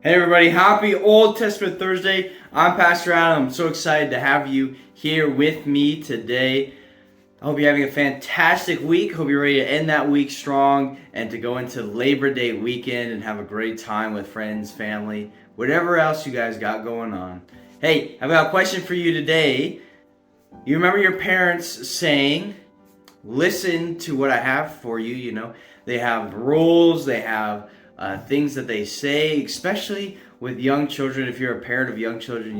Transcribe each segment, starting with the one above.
Hey everybody, happy Old Testament Thursday. I'm Pastor Adam. I'm so excited to have you here with me today. I hope you're having a fantastic week. Hope you're ready to end that week strong and to go into Labor Day weekend and have a great time with friends, family, whatever else you guys got going on. Hey, I've got a question for you today. You remember your parents saying, listen to what I have for you, They have rules, they have things that they say, especially with young children. If you're a parent of young children,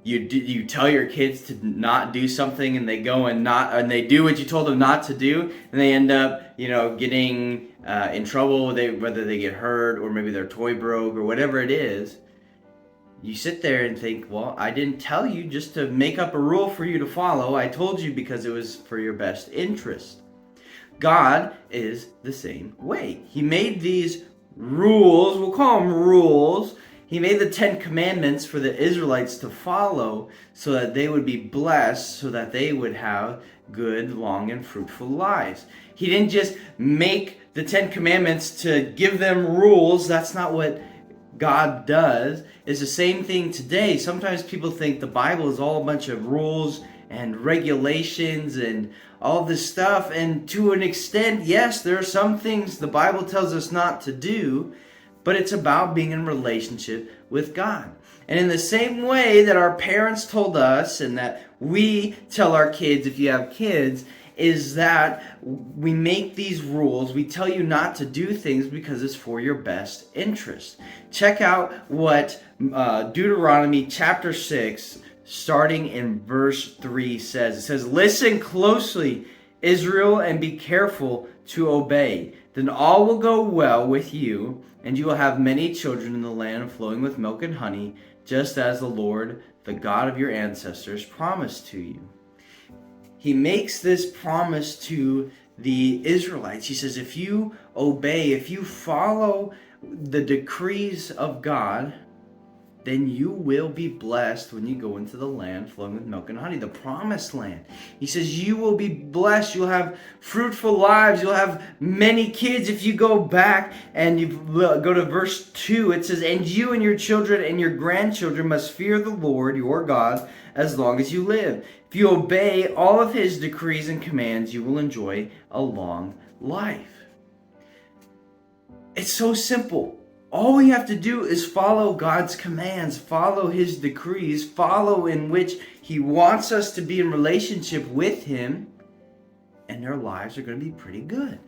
you tell your kids to not do something, and they go and they do what you told them not to do, and they end up, getting in trouble. Whether they get hurt or maybe their toy broke or whatever it is. You sit there and think, well, I didn't tell you just to make up a rule for you to follow. I told you because it was for your best interest. God is the same way. He made these rules, we'll call them rules. He made the 10 Commandments for the Israelites to follow so that they would be blessed, so that they would have good, long, and fruitful lives. He didn't just make the 10 Commandments to give them rules. That's not what God does. It's the same thing today. Sometimes people think the Bible is all a bunch of rules and regulations and all this stuff, and to an extent, yes, there are some things the Bible tells us not to do, but it's about being in relationship with God. And in the same way that our parents told us, and that we tell our kids, if you have kids, is that we make these rules, we tell you not to do things because it's for your best interest. Check out what Deuteronomy chapter 6, starting in verse 3 says. It says, "Listen closely, Israel, and be careful to obey. Then all will go well with you, and you will have many children in the land flowing with milk and honey, just as the Lord, the God of your ancestors, promised to you." He makes this promise to the Israelites. He says, if you obey, if you follow the decrees of God, then you will be blessed when you go into the land flowing with milk and honey, the promised land. He says you will be blessed. You'll have fruitful lives. You'll have many kids. If you go back and you go to verse 2, it says, "And you and your children and your grandchildren must fear the Lord your God as long as you live. If you obey all of his decrees and commands, you will enjoy a long life." It's so simple. All we have to do is follow God's commands, follow his decrees, follow in which he wants us to be in relationship with him, and our lives are going to be pretty good.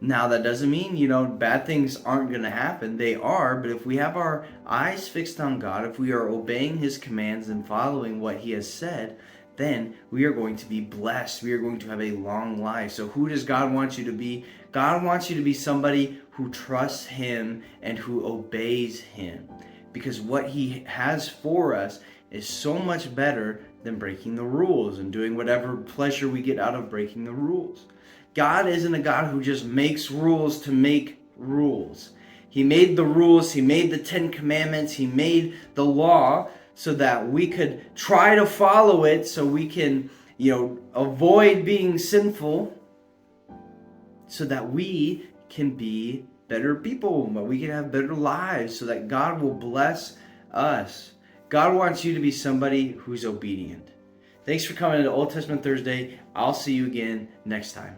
Now, that doesn't mean, bad things aren't going to happen. They are, but if we have our eyes fixed on God, if we are obeying his commands and following what he has said, then we are going to be blessed. We are going to have a long life. So who does God want you to be? God wants you to be somebody who trusts him and who obeys him. Because what he has for us is so much better than breaking the rules and doing whatever pleasure we get out of breaking the rules. God isn't a God who just makes rules to make rules. He made the rules. He made the 10 Commandments. He made the law so that we could try to follow it, so we can, avoid being sinful, so that we can be better people, but we can have better lives, so that God will bless us. God wants you to be somebody who's obedient. Thanks for coming to Old Testament Thursday. I'll see you again next time.